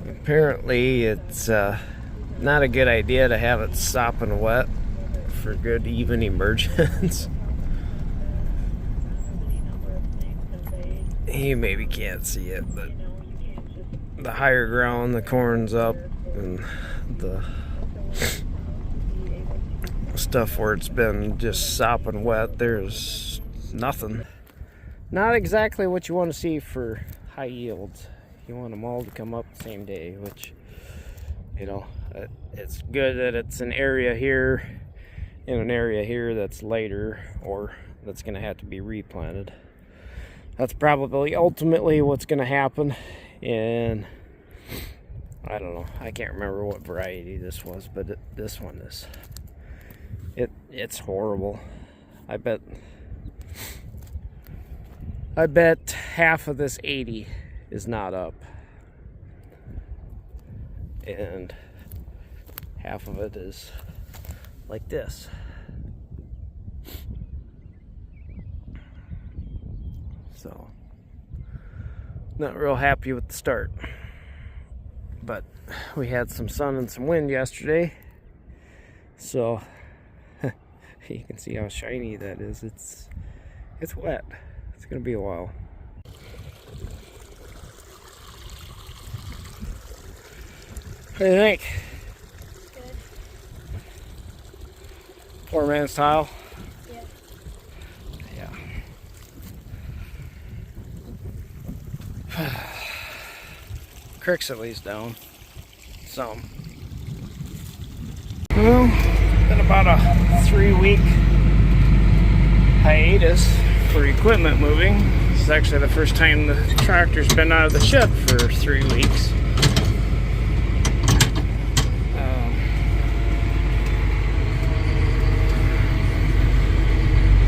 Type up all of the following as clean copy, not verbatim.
Apparently it's not a good idea to have it sopping wet for good even emergence. You maybe can't see it, but the higher ground, the corn's up, and the stuff where it's been just sopping wet, there's nothing. Not exactly what you want to see for high yields. You want them all to come up the same day, which, you know, it's good that it's an area here and an area here that's lighter or that's going to have to be replanted. That's probably ultimately what's going to happen. And I don't know, I can't remember what variety this was, but this one is, it's horrible. I bet half of this 80 is not up, and half of it is like this. So, not real happy with the start, but we had some sun and some wind yesterday, so you can see how shiny that is. It's wet. It's gonna be a while. What do you think? Good. Poor man's tile? Yeah. Yeah. Creek's at least down. Some. Well, it's been about a 3-week hiatus for equipment moving. This is actually the first time the tractor's been out of the shed for 3 weeks.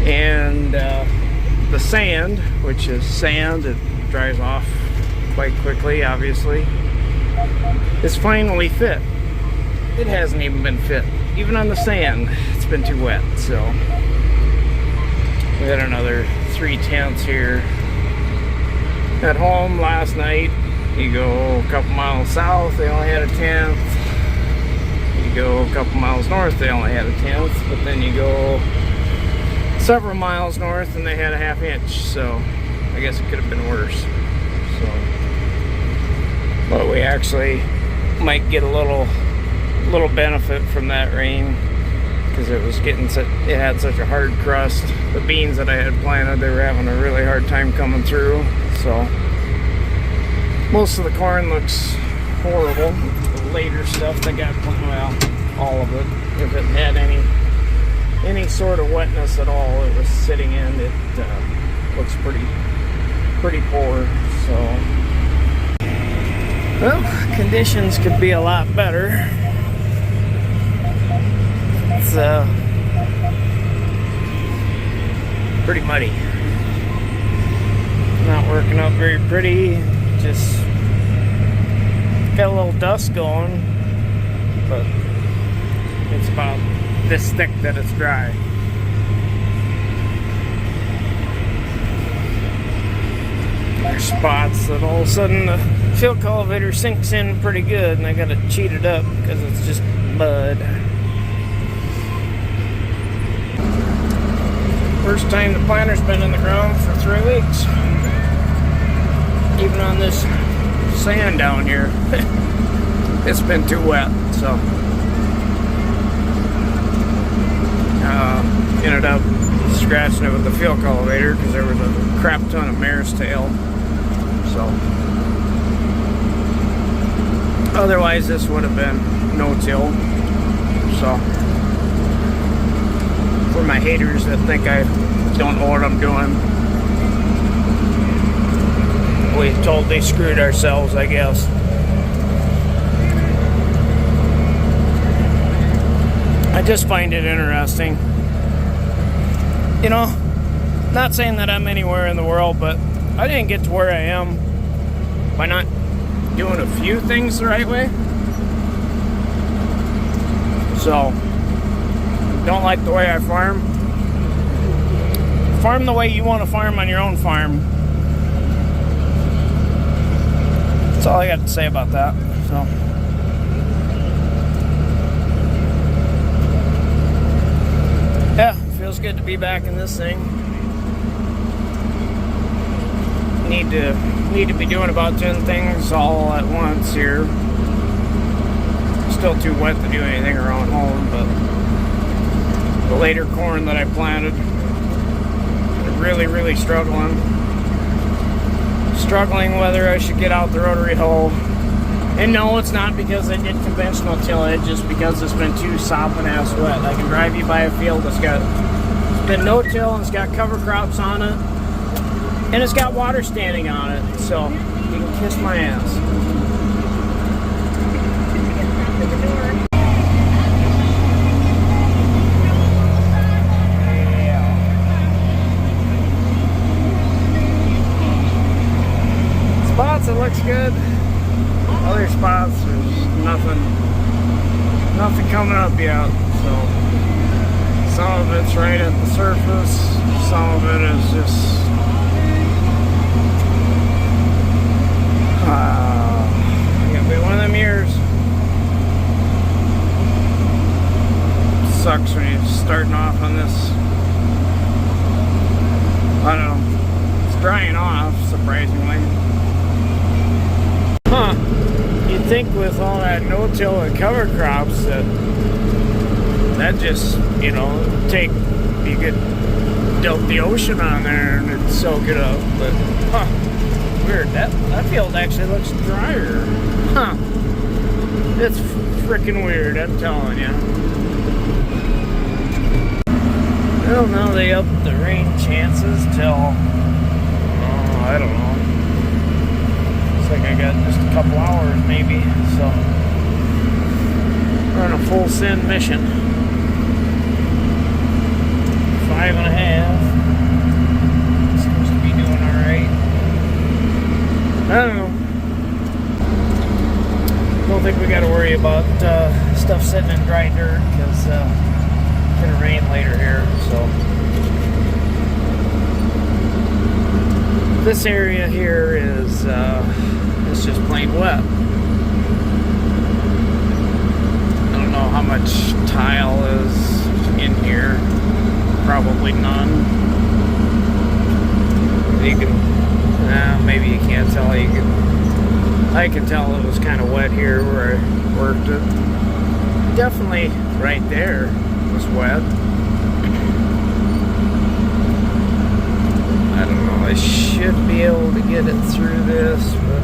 And the sand, which is sand, it dries off quite quickly, obviously, is finally fit. It hasn't even been fit. Even on the sand, it's been too wet, so we had another 3/10 here. At home last night, you go a couple miles south, they only had a 10th. You go a couple miles north, they only had a 10th, but then you go several miles north and they had a 1/2 inch, so I guess it could have been worse. So, but we actually might get a little benefit from that rain, because it had such a hard crust. The beans that I had planted, they were having a really hard time coming through. So most of the corn looks horrible. The later stuff that got planted, well, all of it, if it had any sort of wetness at all, it was sitting in. It looks pretty poor. So, well, conditions could be a lot better. It's pretty muddy. Not working out very pretty. Just got a little dust going, but it's about this thick that it's dry. There's spots that all of a sudden the field cultivator sinks in pretty good, and I gotta cheat it up because it's just mud. First time the planter's been in the ground for 3 weeks. Even on this sand down here, it's been too wet, so ended up scratching it with the field cultivator because there was a crap ton of mare's tail. So otherwise this would have been no-till. So for my haters that think I don't know what I'm doing, we totally screwed ourselves, I guess. I just find it interesting. You know, not saying that I'm anywhere in the world, but I didn't get to where I am by not doing a few things the right way. So, don't like the way I farm. Farm the way you want to farm on your own farm. It's all I got to say about that. So, yeah, feels good to be back in this thing. Need to be doing about 10 things all at once here. Still too wet to do anything around home, but the later corn that I planted, really struggling whether I should get out the rotary hoe. And no, it's not because I did conventional tillage, just because it's been too sopping ass wet. I can drive you by a field that's been no-till and it's got cover crops on it, and it's got water standing on it, so you can kiss my ass. Spots, it looks good. Other spots, there's nothing coming up yet. So some of it's right at the surface, some of it is just gonna be one of them years. Sucks when you're starting off on this. I don't know. It's drying off, surprisingly. Huh. You'd think with all that no-till and cover crops that just, you could dump the ocean on there and it'd soak it up. But, weird. That field actually looks drier. Huh. It's freaking weird, I'm telling you. Well, now they upped the rain chances till, I don't know. Looks like I got just a couple hours maybe, so we're on a full send mission. 5.5. Seems to be doing alright. I don't know. Don't think we got to worry about stuff sitting in dry dirt because it's gonna rain later here. So this area here is it's just plain wet. I don't know how much tile is in here. Probably none. You can, maybe you can't tell. I can tell it was kind of wet here where I worked it. Definitely right there was wet. I don't know. I should be able to get it through this, but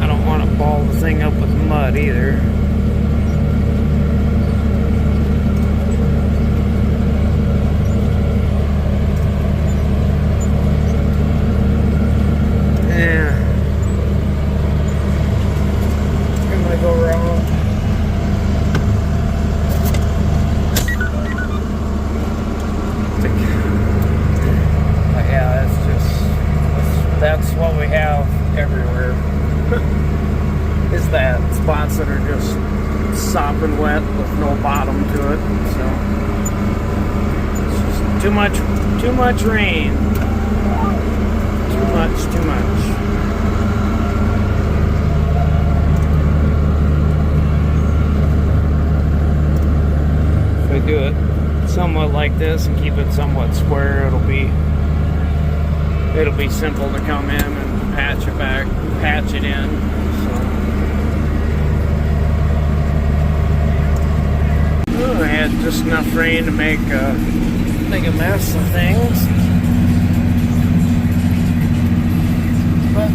I don't want to ball the thing up with mud either. Yeah. I'm gonna go wrong. Yeah, that's what we have everywhere. Is that spots that are just sopping wet with no bottom to it. So it's just too much rain. Too much. If I do it somewhat like this and keep it somewhat square, it'll be simple to come in and patch it in. So I had just enough rain to make a mess of things. But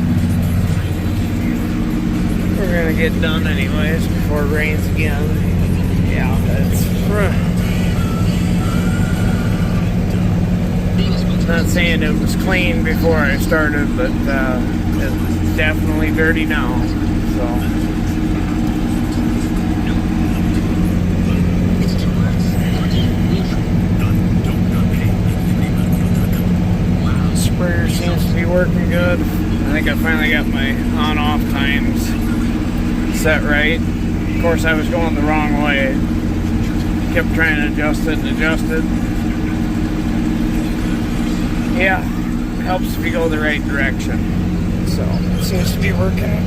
we're gonna get done anyways before it rains again. Yeah, that's not saying it was clean before I started, but it's definitely dirty now. So sprayer seems to be working good. I think I finally got my on-off times set right. Of course, I was going the wrong way. Kept trying to adjust it. Yeah, it helps if you go the right direction. So So it seems to be working.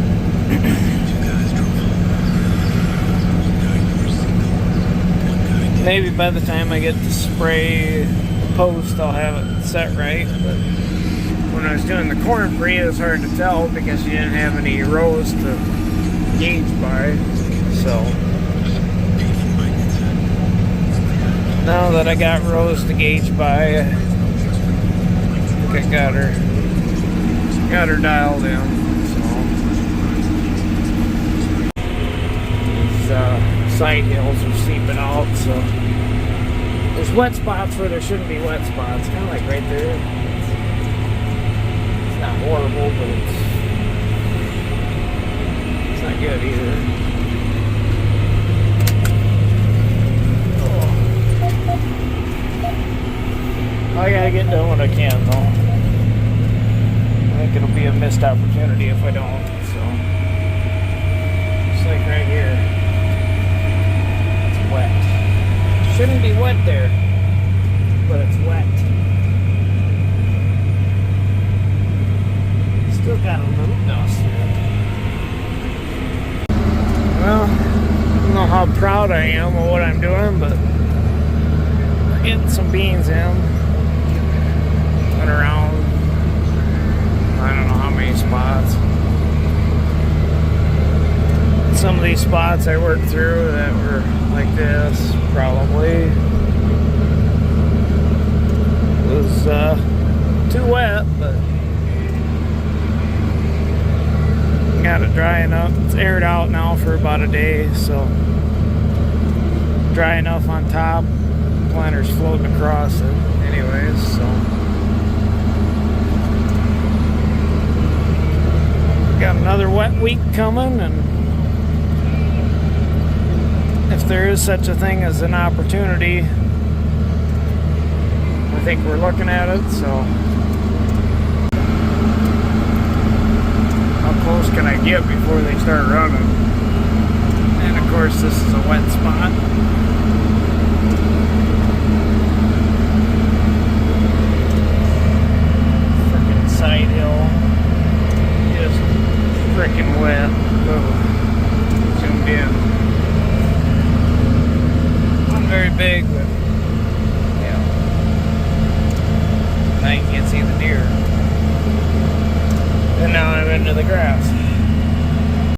Maybe by the time I get to spray the post, I'll have it set right. But when I was doing the corn free, it was hard to tell because you didn't have any rows to gauge by. So now that I got rows to gauge by, I think I got her dialed in. So these side hills are seeping out, so there's wet spots where there shouldn't be wet spots, kind of like right there. It's not horrible, but it's not good either. I gotta get done what I can, though. I think it'll be a missed opportunity if I don't. So, just like right here, it's wet. Shouldn't be wet there, but it's wet. Still got a little dust here. Well, I don't know how proud I am of what I'm doing, but we're getting some beans in. Around, I don't know how many spots. Some of these spots I worked through that were like this, probably was too wet, but got it dry enough. It's aired out now for about a day, so dry enough on top. Planter's floating across it anyways, so got another wet week coming, and if there is such a thing as an opportunity, I think we're looking at it. So how close can I get before they start running? And of course this is a wet spot. Freaking side hill. Just freaking wet. Oh, zoomed in. Not very big, but